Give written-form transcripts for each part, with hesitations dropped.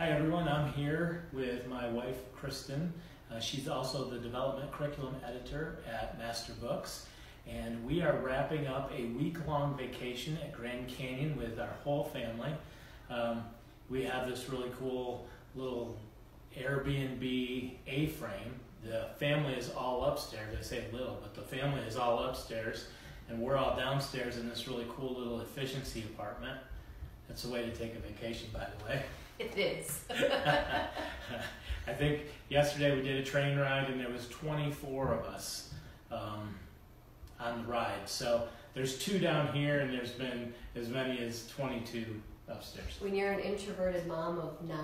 Hi everyone, I'm here with my wife Kristen. She's also the development curriculum editor at Master Books, and we are wrapping up a week-long vacation at Grand Canyon with our whole family. We have this really cool little Airbnb A-frame. The family is all upstairs. I say little, but the family is all upstairs, and we're all downstairs in this really cool little efficiency apartment. That's a way to take a vacation, by the way. It is. I think yesterday we did a train ride and there was 24 of us on the ride. So there's 2 down here and there's been as many as 22 upstairs. When you're an introverted mom of 9,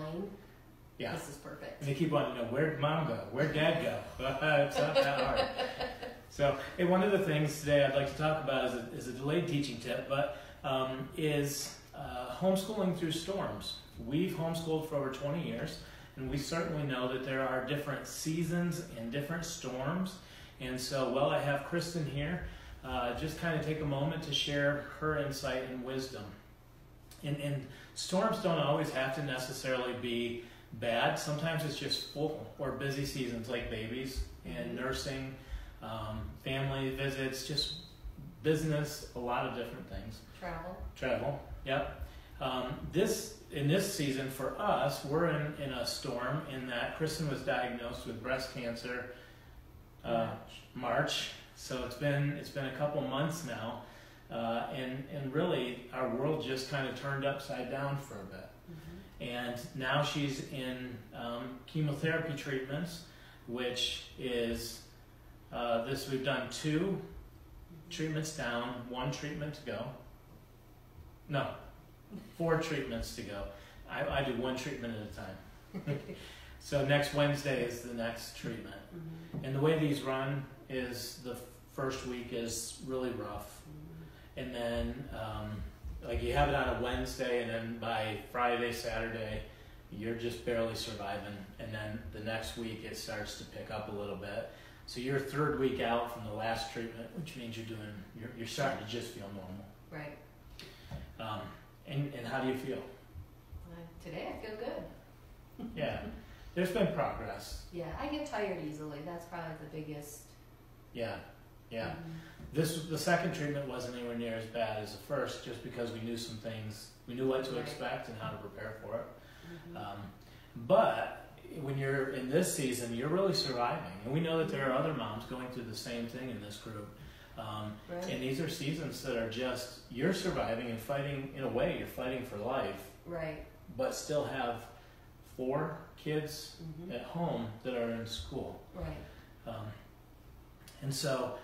yeah. This is perfect. And they keep wanting to know, where'd mom go? Where'd dad go? It's not that hard. So hey, one of the things today I'd like to talk about is a delayed teaching tip, but is homeschooling through storms. We've homeschooled for over 20 years, and we certainly know that there are different seasons and different storms. And so while I have Kristen here, just kind of take a moment to share her insight and wisdom. And storms don't always have to necessarily be bad. Sometimes it's just full or busy seasons like babies and nursing, family visits, just business, a lot of different things. Travel, yep. In this season for us, we're in a storm in that Kristen was diagnosed with breast cancer March. So it's been a couple months now, and really our world just kind of turned upside down for a bit. And now she's in chemotherapy treatments, which is we've done 2 treatments down, 1 treatment to go. No, 4 treatments to go. I do 1 treatment at a time. So next Wednesday is the next treatment. And the way these run is the first week is really rough. And then like you have it on a Wednesday, and then by Friday, Saturday, you're just barely surviving. And then the next week it starts to pick up a little bit. So you're 3rd week out from the last treatment, which means you're starting to just feel normal. Right. And how do you feel? Today I feel good. Yeah, there's been progress. Yeah, I get tired easily. That's probably the biggest. Yeah. The 2nd treatment wasn't anywhere near as bad as the first, just because we knew some things, we knew what to expect and how to prepare for it. But when you're in this season, you're really surviving, and we know that there are other moms going through the same thing in this group. And these are seasons that are just, you're surviving and fighting, in a way, you're fighting for life. Right. But still have 4 kids at home that are in school. Right. And so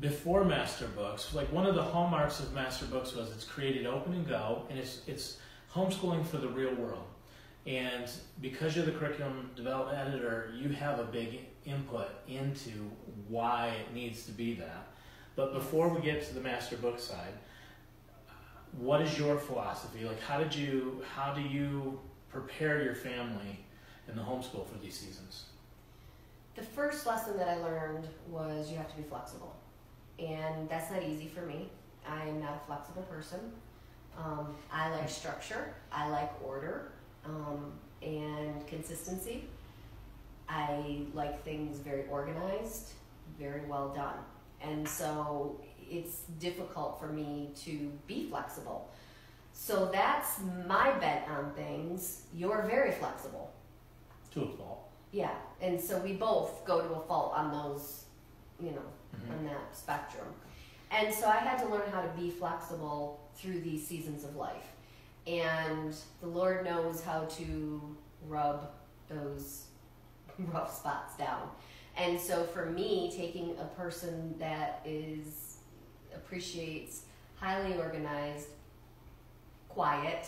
before Master Books, like one of the hallmarks of Master Books was it's created open and go, and it's homeschooling for the real world. And because you're the curriculum development editor, you have a big input into why it needs to be that. But before we get to the Master Book side, what is your philosophy? Like how do you prepare your family in the homeschool for these seasons? The first lesson that I learned was you have to be flexible. And that's not easy for me. I am not a flexible person. I like structure. I like order. And consistency. I like things very organized, very well done. And so it's difficult for me to be flexible. So that's my bet on things. You're very flexible. To a fault. Yeah, and so we both go to a fault on those, on that spectrum. And so I had to learn how to be flexible through these seasons of life. And the Lord knows how to rub those rough spots down. And so for me, taking a person that appreciates highly organized, quiet,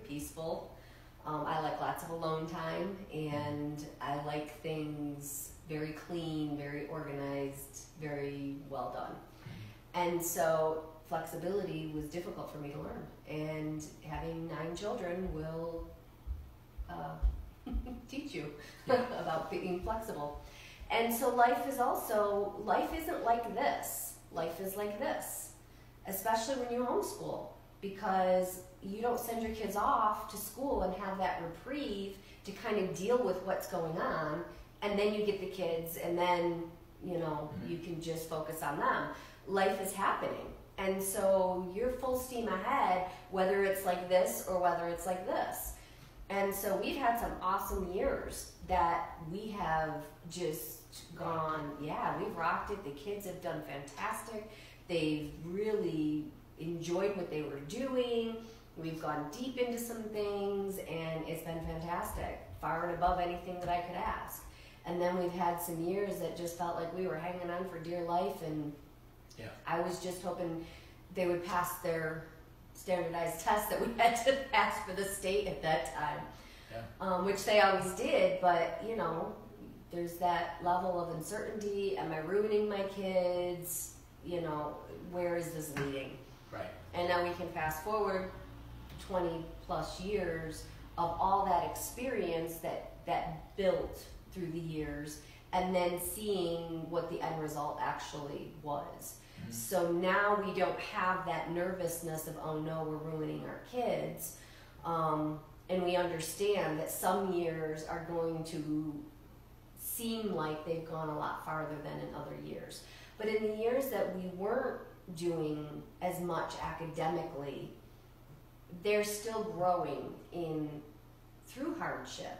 peaceful, I like lots of alone time, and I like things very clean, very organized, very well done. And so flexibility was difficult for me to learn, and having 9 children will teach you about being flexible. And so life isn't like this. Life is like this, especially when you homeschool. because you don't send your kids off to school and have that reprieve to kind of deal with what's going on, and then you get the kids, and then, you know, you can just focus on them. Life is happening, and so you're full steam ahead, whether it's like this or whether it's like this. And so we've had some awesome years that we have just gone, yeah, we've rocked it. The kids have done fantastic. They've really enjoyed what they were doing. We've gone deep into some things, and it's been fantastic, far and above anything that I could ask. And then we've had some years that just felt like we were hanging on for dear life, and I was just hoping they would pass their standardized tests that we had to pass for the state at that time, which they always did. But, you know, there's that level of uncertainty. Am I ruining my kids? You know, where is this leading? Right. And now we can fast forward 20 plus years of all that experience that built through the years, and then seeing what the end result actually was. So now we don't have that nervousness of, oh no, we're ruining our kids. And we understand that some years are going to seem like they've gone a lot farther than in other years. But in the years that we weren't doing as much academically, they're still growing through hardship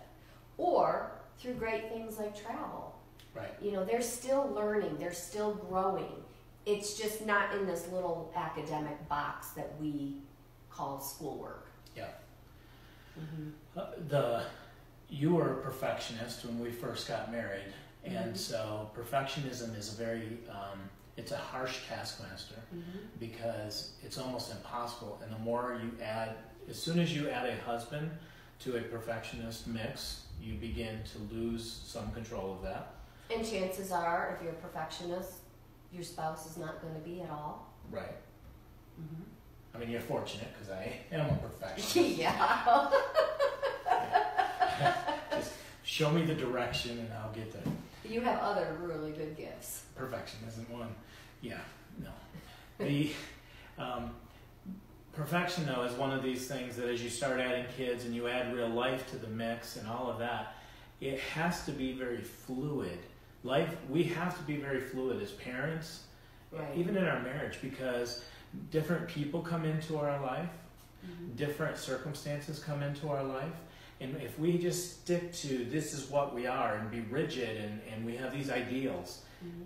or through great things like travel. Right. You know, they're still learning, they're still growing. It's just not in this little academic box that we call schoolwork. Yeah. You were a perfectionist when we first got married, and so perfectionism is a very it's a harsh taskmaster because it's almost impossible. And the more you add, as soon as you add a husband to a perfectionist mix, you begin to lose some control of that. And chances are, if you're a perfectionist, your spouse is not going to be at all. Right. I mean, you're fortunate because I am a perfectionist. Yeah. Just show me the direction and I'll get there. You have other really good gifts. Perfection isn't one. Yeah, no. The perfection, though, is one of these things that as you start adding kids and you add real life to the mix and all of that, it has to be very fluid. We have to be very fluid as parents, even in our marriage, because different people come into our life, different circumstances come into our life, and if we just stick to this is what we are and be rigid and we have these ideals,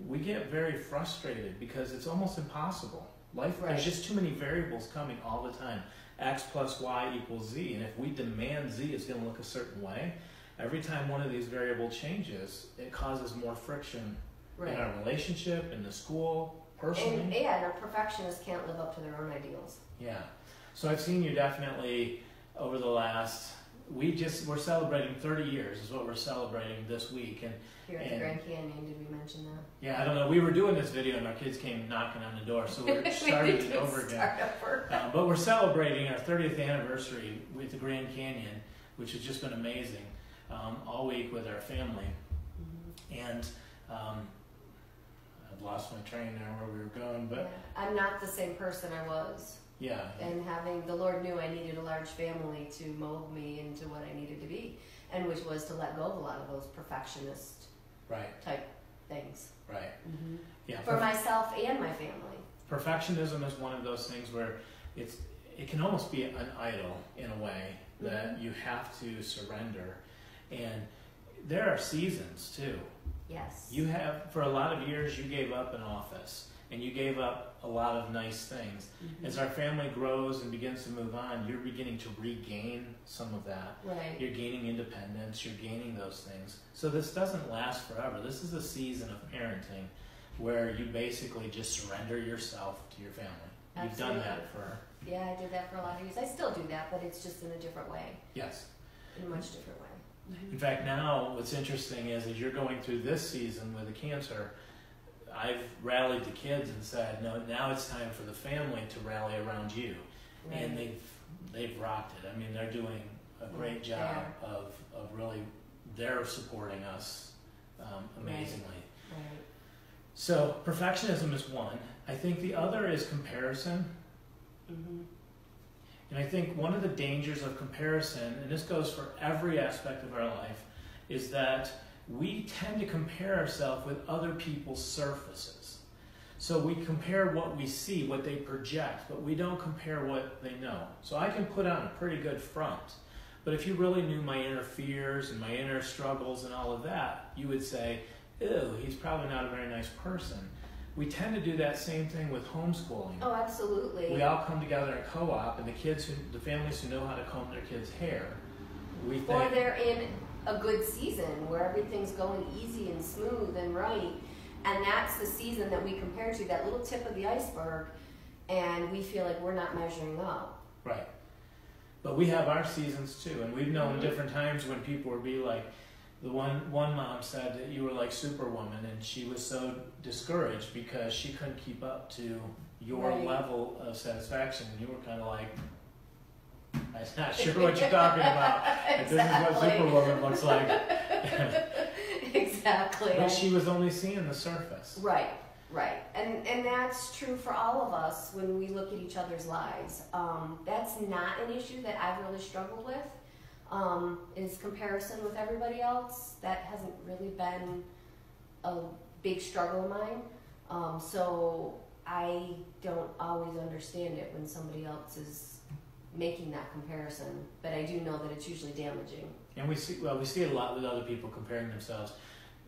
we get very frustrated because it's almost impossible. There's just too many variables coming all the time. X plus Y equals Z, and if we demand Z is going to look a certain way, every time one of these variables changes, it causes more friction in our relationship, in the school, personally. And our perfectionists can't live up to their own ideals. Yeah. So I've seen you definitely over the last, we're celebrating 30 years is what we're celebrating this week. And here at the Grand Canyon, did we mention that? Yeah, I don't know. We were doing this video and our kids came knocking on the door, so we're starting it over again. But we're celebrating our 30th anniversary with the Grand Canyon, which has just been amazing. All week with our family, and I've lost my train now where we were going, but I'm not the same person I was. Yeah. And the Lord knew I needed a large family to mold me into what I needed to be, and which was to let go of a lot of those perfectionist type things. Right. Yeah. For myself and my family. Perfectionism is one of those things where it can almost be an idol in a way that you have to surrender. And there are seasons too. Yes. You have, for a lot of years, you gave up an office and you gave up a lot of nice things. As our family grows and begins to move on, you're beginning to regain some of that. Right. You're gaining independence, you're gaining those things. So this doesn't last forever. This is a season of parenting where you basically just surrender yourself to your family. Absolutely. You've done that for... Yeah, I did that for a lot of years. I still do that, but it's just in a different way. Yes. In a much different way. In fact, now what's interesting is as you're going through this season with the cancer, I've rallied the kids and said, no, now it's time for the family to rally around you. Right. And they've rocked it. I mean, they're doing a great job of really, they're supporting us amazingly. Right. So perfectionism is one. I think the other is comparison. And I think one of the dangers of comparison, and this goes for every aspect of our life, is that we tend to compare ourselves with other people's surfaces. So we compare what we see, what they project, but we don't compare what they know. So I can put on a pretty good front, but if you really knew my inner fears and my inner struggles and all of that, you would say, ew, he's probably not a very nice person. We tend to do that same thing with homeschooling. Oh, absolutely. We all come together in co-op, and the families who know how to comb their kids' hair, we think... Or they're in a good season where everything's going easy and smooth and right, and that's the season that we compare to, that little tip of the iceberg, and we feel like we're not measuring up. Right. But we have our seasons too, and we've known different times when people would be like, the one mom said that you were like Superwoman, and she was so discouraged because she couldn't keep up to your level of satisfaction, and you were kind of like, I'm not sure what you're talking about. Exactly. This is what Superwoman looks like. Exactly. But she was only seeing the surface. Right, right. And that's true for all of us when we look at each other's lives. That's not an issue that I've really struggled with, is comparison with everybody else. That hasn't really been a big struggle of mine. So I don't always understand it when somebody else is making that comparison, but I do know that it's usually damaging. And we see a lot with other people comparing themselves.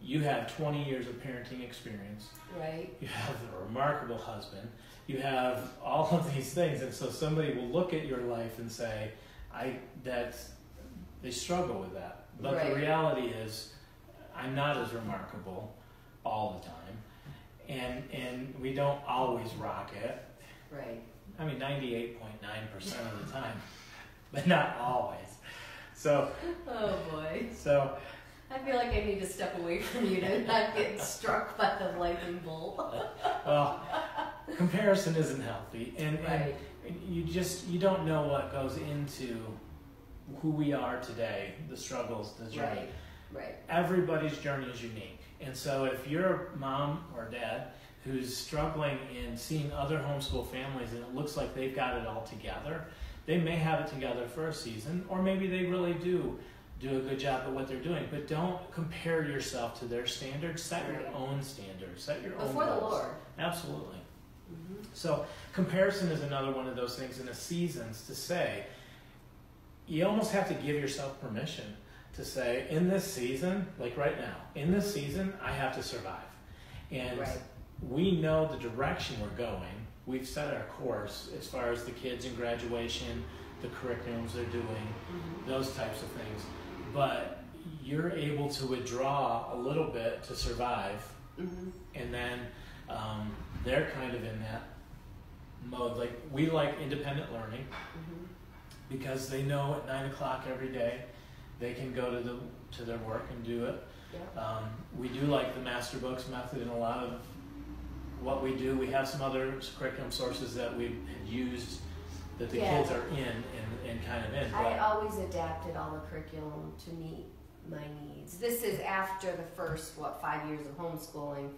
You have 20 years of parenting experience. Right. You have a remarkable husband. You have all of these things, and so somebody will look at your life and say, they struggle with that. But the reality is, I'm not as remarkable all the time, and we don't always rock it. Right. I mean, 98.9% of the time, but not always. So. Oh boy. So. I feel like I need to step away from you to not get struck by the lightning bolt. Well, comparison isn't healthy, and you don't know what goes into who we are today, the struggles, the journey. Right. Everybody's journey is unique, and so if you're a mom or dad who's struggling in seeing other homeschool families and it looks like they've got it all together, they may have it together for a season, or maybe they really do a good job at what they're doing, but don't compare yourself to their standards. Set your own standards. Set your own goals. Before the Lord. Absolutely. Mm-hmm. So comparison is another one of those things in the seasons to say, you almost have to give yourself permission to say, in this season, like right now, in this season, I have to survive. And we know the direction we're going. We've set our course as far as the kids in graduation, the curriculums they're doing, those types of things. But you're able to withdraw a little bit to survive, and then they're kind of in that mode. Like, we like independent learning because they know at 9 o'clock every day they can go to their work and do it. Yeah. We do like the Master Books method in a lot of what we do. We have some other curriculum sources that we've used that the kids are in and kind of in. I always adapted all the curriculum to meet my needs. This is after the first, 5 years of homeschooling,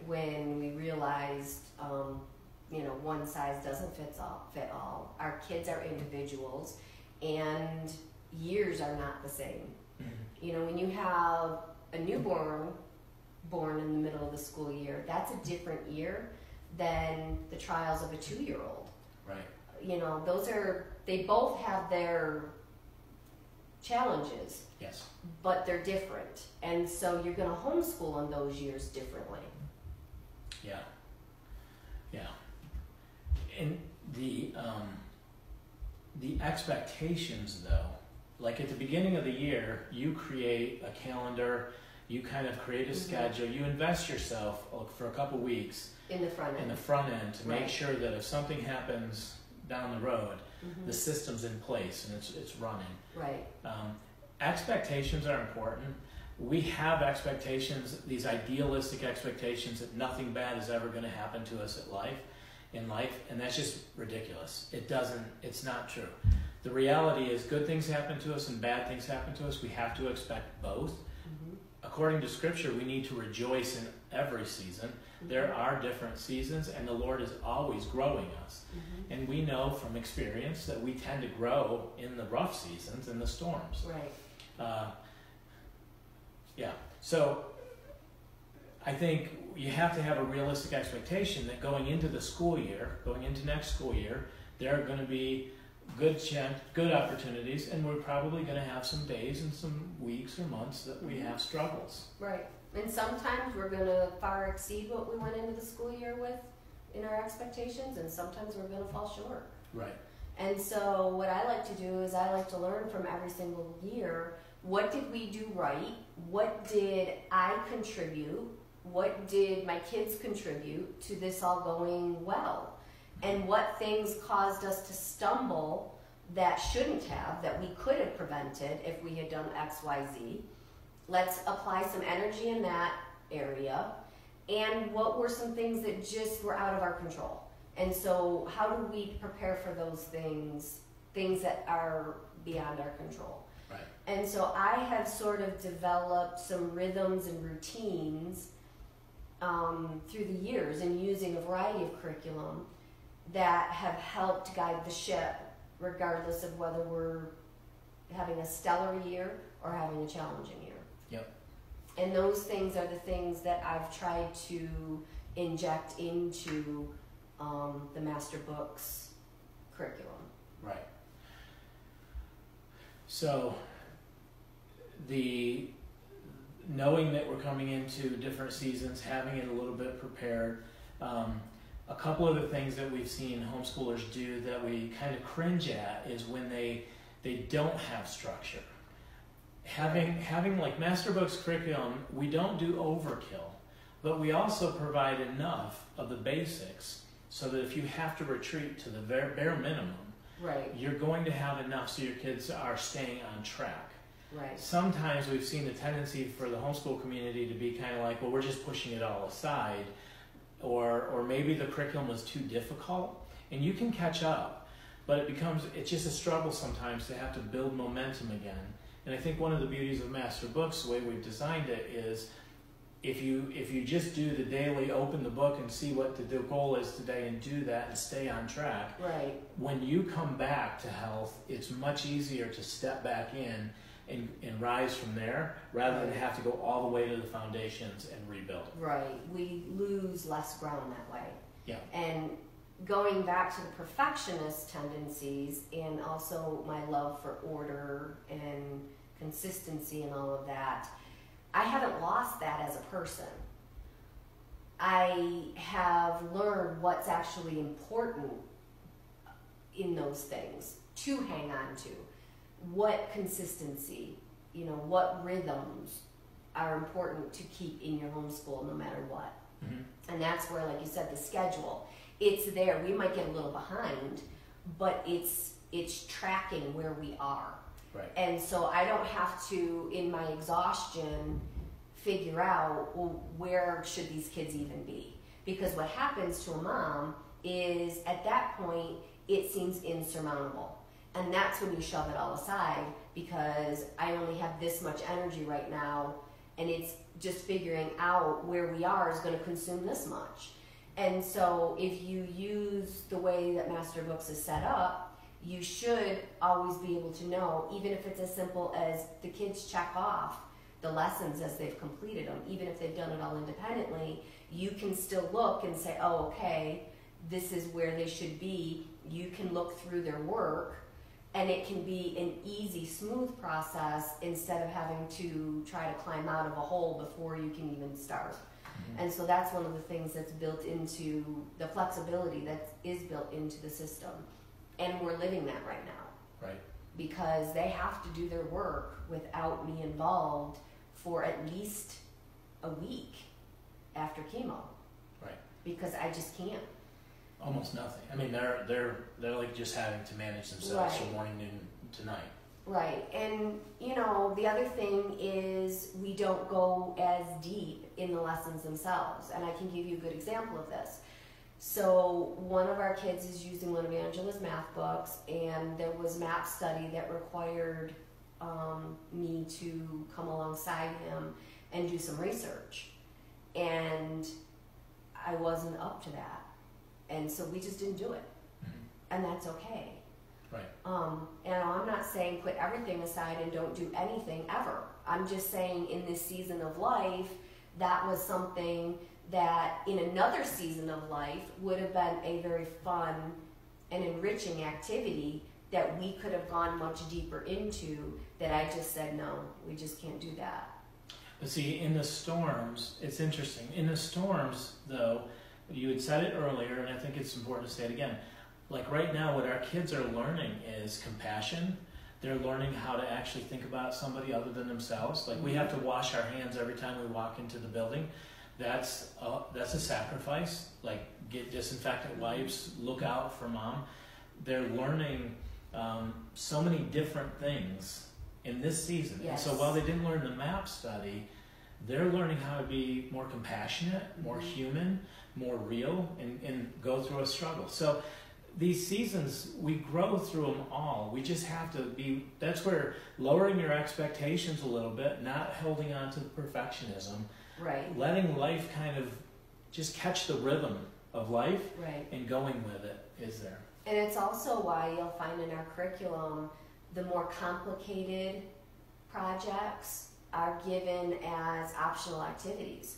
when we realized, one size doesn't fit all. Our kids are individuals, and years are not the same. Mm-hmm. When you have a newborn born in the middle of the school year, that's a different year than the trials of a 2-year-old. Right. They both have their challenges. Yes. But they're different. And so you're going to homeschool in those years differently. Yeah. Yeah. And the expectations, though, like at the beginning of the year, you create a calendar, you kind of create a schedule, you invest yourself for a couple weeks in the front end to make sure that if something happens down the road, the system's in place and it's running. Right. Expectations are important. We have expectations, these idealistic expectations that nothing bad is ever going to happen to us in life, and that's just ridiculous. It's not true. The reality is good things happen to us and bad things happen to us. We have to expect both. according to Scripture, we need to rejoice in every season. There are different seasons, and the Lord is always growing us. And we know from experience that we tend to grow in the rough seasons and the storms. Right. Yeah. So I think you have to have a realistic expectation that going into the school year, going into next school year, there are going to be good opportunities, and we're probably going to have some days and some weeks or months that we have struggles. Right. And sometimes we're going to far exceed what we went into the school year with in our expectations, and sometimes we're going to fall short. Right. And so what I like to do is I like to learn from every single year, what did we do right? What did I contribute? What did my kids contribute to this all going well? And what things caused us to stumble that shouldn't have, that we could have prevented if we had done X, Y, Z. Let's apply some energy in that area. And what were some things that just were out of our control? And so how do we prepare for those things that are beyond our control? Right. And so I have sort of developed some rhythms and routines through the years, and using a variety of curriculum that have helped guide the ship, regardless of whether we're having a stellar year or having a challenging year. Yep. And those things are the things that I've tried to inject into the Master Books curriculum. Right. So the knowing that we're coming into different seasons, having it a little bit prepared, a couple of the things that we've seen homeschoolers do that we kind of cringe at is when they don't have structure. Having like Master Books curriculum, we don't do overkill, but we also provide enough of the basics so that if you have to retreat to the bare minimum, right, you're going to have enough so your kids are staying on track. Right. Sometimes we've seen the tendency for the homeschool community to be kind of like, well, we're just pushing it all aside, or maybe the curriculum was too difficult, and you can catch up, but it's just a struggle sometimes to have to build momentum again. And I think one of the beauties of Master Books, the way we've designed it, is if you just do the daily, open the book and see what the goal is today and do that and stay on track, right, when you come back to health, it's much easier to step back in and rise from there, rather than have to go all the way to the foundations and rebuild. Right. We lose less ground that way. Yeah. And going back to the perfectionist tendencies, and also my love for order and consistency and all of that, I haven't lost that as a person. I have learned what's actually important in those things to hang on to. What consistency, what rhythms are important to keep in your homeschool no matter what. Mm-hmm. And that's where, like you said, the schedule, it's there. We might get a little behind, but it's tracking where we are. Right. And so I don't have to, in my exhaustion, figure out, well, where should these kids even be? Because what happens to a mom is, at that point, it seems insurmountable. And that's when you shove it all aside, because I only have this much energy right now, and it's just figuring out where we are is going to consume this much. And so if you use the way that Master Books is set up, you should always be able to know, even if it's as simple as the kids check off the lessons as they've completed them, even if they've done it all independently, you can still look and say, oh, okay, this is where they should be. You can look through their work, and it can be an easy, smooth process instead of having to try to climb out of a hole before you can even start. Mm-hmm. And so that's one of the things that's built into the flexibility that is built into the system. And we're living that right now. Right. Because they have to do their work without me involved for at least a week after chemo. Right. Because I just can't. Almost nothing. I mean, they're like just having to manage themselves from morning, noon to night. Right. And the other thing is we don't go as deep in the lessons themselves. And I can give you a good example of this. So one of our kids is using one of Angela's math books, and there was map study that required me to come alongside him and do some research. And I wasn't up to that. And so we just didn't do it. And that's okay. Right. And I'm not saying put everything aside and don't do anything ever. I'm just saying in this season of life, that was something that in another season of life would have been a very fun and enriching activity that we could have gone much deeper into, that I just said, no, we just can't do that. But see, in the storms, it's interesting. In the storms, though, you had said it earlier, and I think it's important to say it again. Like right now, what our kids are learning is compassion. They're learning how to actually think about somebody other than themselves. Like we have to wash our hands every time we walk into the building. That's a sacrifice. Like get disinfectant wipes, look out for mom. They're learning so many different things in this season. Yes. And so while they didn't learn the MAP study, they're learning how to be more compassionate, more human, more real, and go through a struggle. So these seasons, we grow through them all. We just have to be, that's where lowering your expectations a little bit, not holding on to the perfectionism, Right. letting life kind of just catch the rhythm of life, Right. and going with it is there. And it's also why you'll find in our curriculum, the more complicated projects are given as optional activities.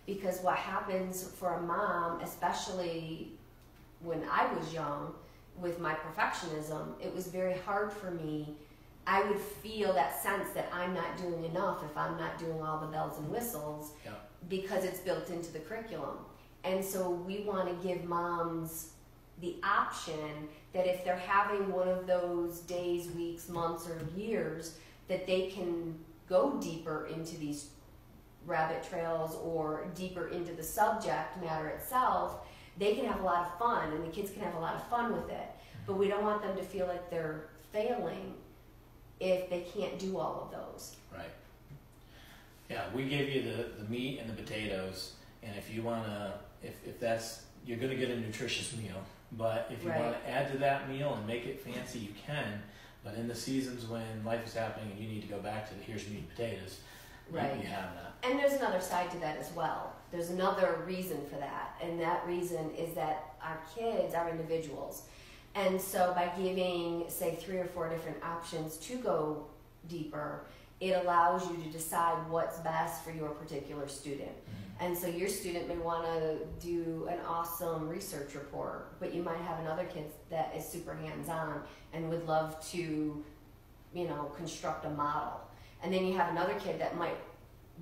Because what happens for a mom, especially when I was young, with my perfectionism, it was very hard for me. I would feel that sense that I'm not doing enough if I'm not doing all the bells and whistles, Yeah. because it's built into the curriculum. And so we want to give moms the option that if they're having one of those days, weeks, months, or years, that they can go deeper into these rabbit trails or deeper into the subject matter itself. They can have a lot of fun, and the kids can have a lot of fun with it. But we don't want them to feel like they're failing if they can't do all of those. Right. Yeah, we gave you the meat and the potatoes, and if you want to, if that's, you're going to get a nutritious meal. But if you Right. want to add to that meal and make it fancy, you can. But in the seasons when life is happening and you need to go back to the here's meat and potatoes, Right. you have that. And there's another side to that as well. There's another reason for that, and that reason is that our kids are individuals. And so by giving, say, 3 or 4 different options to go deeper, it allows you to decide what's best for your particular student. And so your student may want to do an awesome research report, but you might have another kid that is super hands-on and would love to, construct a model. And then you have another kid that might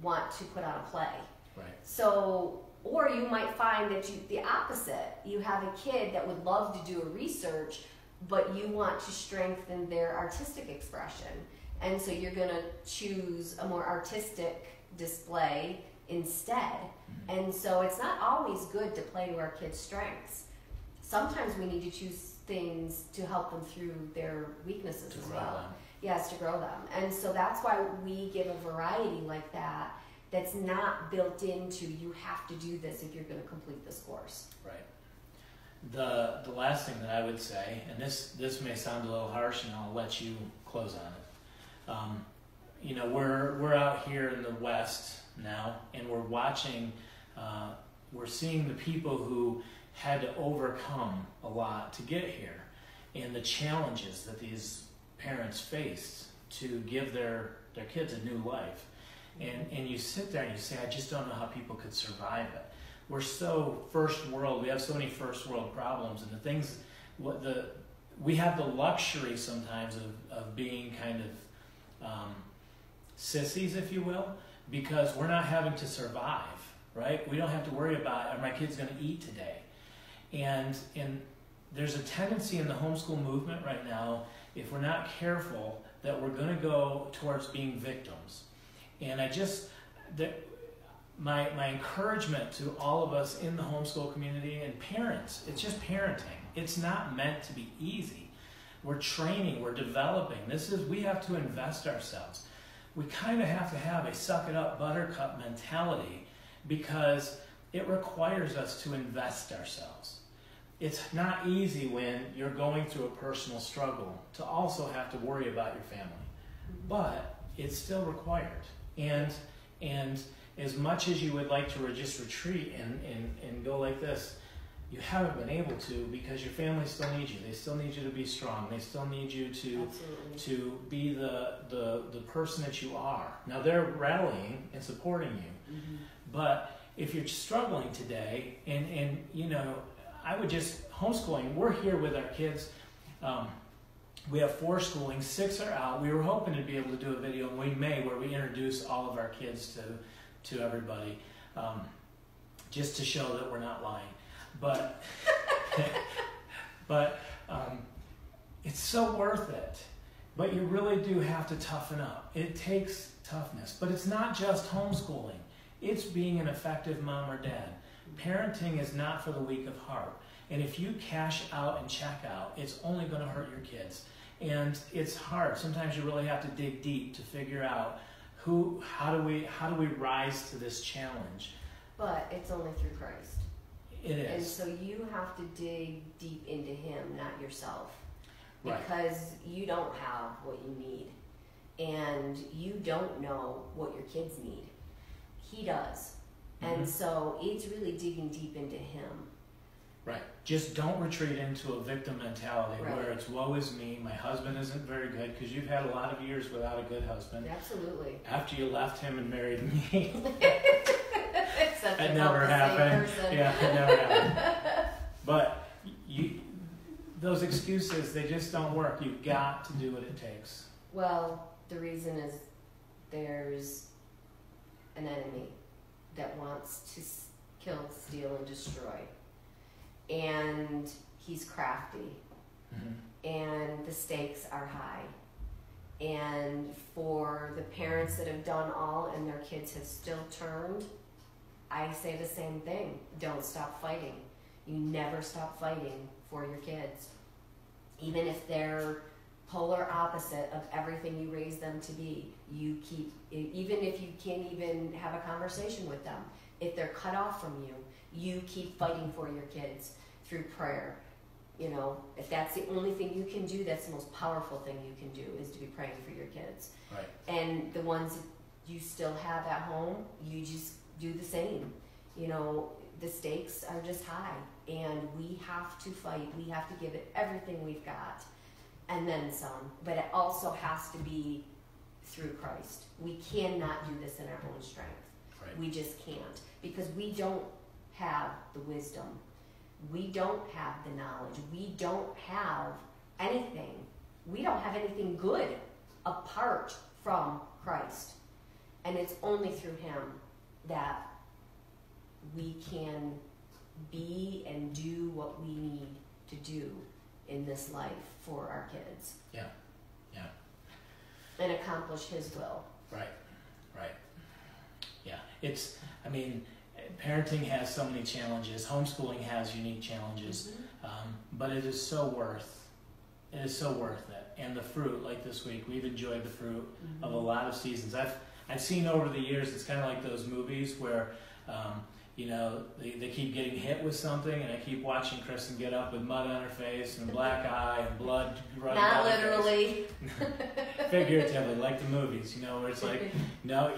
want to put on a play. Right. So, or you might find that the opposite. You have a kid that would love to do a research, but you want to strengthen their artistic expression. And so you're going to choose a more artistic display instead. And so it's not always good to play to our kids' strengths. Sometimes we need to choose things to help them through their weaknesses as well. Them. Yes, to grow them. And so that's why we give a variety like that that's not built into you have to do this if you're going to complete this course. Right. The last thing that I would say, and this may sound a little harsh, and I'll let you close on it. We're out here in the West now, and we're watching, we're seeing the people who had to overcome a lot to get here, and the challenges that these parents faced to give their kids a new life. And you sit there and you say, I just don't know how people could survive it. We're so first world, we have so many first world problems, and the things, we have the luxury sometimes of being kind of sissies, if you will, because we're not having to survive, right? We don't have to worry about, are my kids going to eat today? And there's a tendency in the homeschool movement right now, if we're not careful, that we're going to go towards being victims. And my encouragement to all of us in the homeschool community and parents, it's just parenting. It's not meant to be easy. We're training, we're developing. We have to invest ourselves. We kind of have to have a suck it up buttercup mentality because it requires us to invest ourselves. It's not easy when you're going through a personal struggle to also have to worry about your family, but it's still required. And And as much as you would like to just retreat and go like this, you haven't been able to, because your family still needs you. They still need you to be strong. They still need you to be the person that you are. Now they're rallying and supporting you, but if you're struggling today, and you know, I would just homeschooling. We're here with our kids. We have 4 schooling, 6 are out. We were hoping to be able to do a video, and we may, where we introduce all of our kids to everybody, just to show that we're not lying. But it's so worth it. But you really do have to toughen up. It takes toughness. But it's not just homeschooling. It's being an effective mom or dad. Parenting is not for the weak of heart. And if you cash out and check out, it's only going to hurt your kids. And it's hard. Sometimes you really have to dig deep to figure out how do we rise to this challenge. But it's only through Christ. It is. And so you have to dig deep into Him, not yourself. Right. Because you don't have what you need. And you don't know what your kids need. He does. And so it's really digging deep into Him. Right. Just don't retreat into a victim mentality where it's woe is me, my husband isn't very good, because you've had a lot of years without a good husband. Absolutely. After you left him and married me. Except that never happened. Yeah, it never happened. But those excuses, they just don't work. You've got to do what it takes. Well, the reason is there's an enemy that wants to kill, steal, and destroy. And he's crafty. And the stakes are high. And for the parents that have done all and their kids have still turned, I say the same thing. Don't stop fighting. You never stop fighting for your kids. Even if they're polar opposite of everything you raise them to be, you keep, even if you can't even have a conversation with them, if they're cut off from you, you keep fighting for your kids through prayer. You know, if that's the only thing you can do, that's the most powerful thing you can do, is to be praying for your kids. Right. And the ones you still have at home, you just do the same. You know, the stakes are just high, and we have to fight. We have to give it everything we've got, and then some. But it also has to be through Christ. We cannot do this in our own strength. Right. We just can't, because we don't have the wisdom. We don't have the knowledge. We don't have anything. We don't have anything good apart from Christ. And it's only through Him that we can be and do what we need to do in this life for our kids. Yeah. And accomplish His will. Right. Yeah. Parenting has so many challenges. Homeschooling has unique challenges, but it is so worth it. And the fruit, like this week, we've enjoyed the fruit of a lot of seasons. I've seen over the years, it's kind of like those movies where, they keep getting hit with something, and I keep watching Kristen get up with mud on her face and a black eye and blood running down her face. Not literally. Figuratively, like the movies, where it's like, no,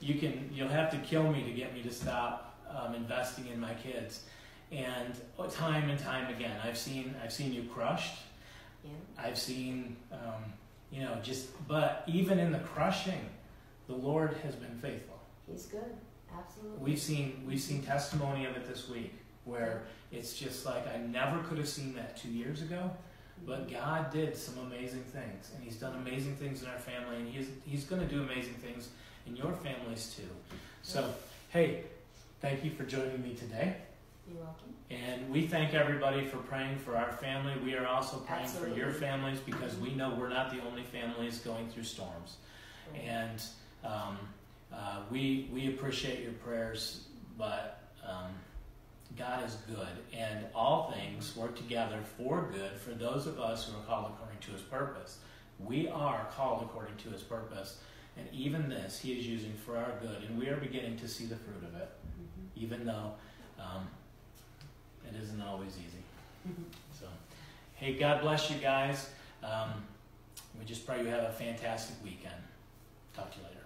you'll have to kill me to get me to stop investing in my kids. And time and time again, I've seen you crushed. Yeah. I've seen, but even in the crushing, the Lord has been faithful. He's good. Absolutely. We've seen testimony of it this week, where it's just like, I never could have seen that 2 years ago, but God did some amazing things, and He's done amazing things in our family, and He's going to do amazing things in your families too. So, hey, thank you for joining me today. You're welcome. And we thank everybody for praying for our family. We are also praying for your families, because we know we're not the only families going through storms. Right. And we appreciate your prayers, but God is good, and all things work together for good for those of us who are called according to His purpose. We are called according to His purpose, and even this He is using for our good, and we are beginning to see the fruit of it, even though it isn't always easy. So, hey, God bless you guys. We just pray you have a fantastic weekend. Talk to you later.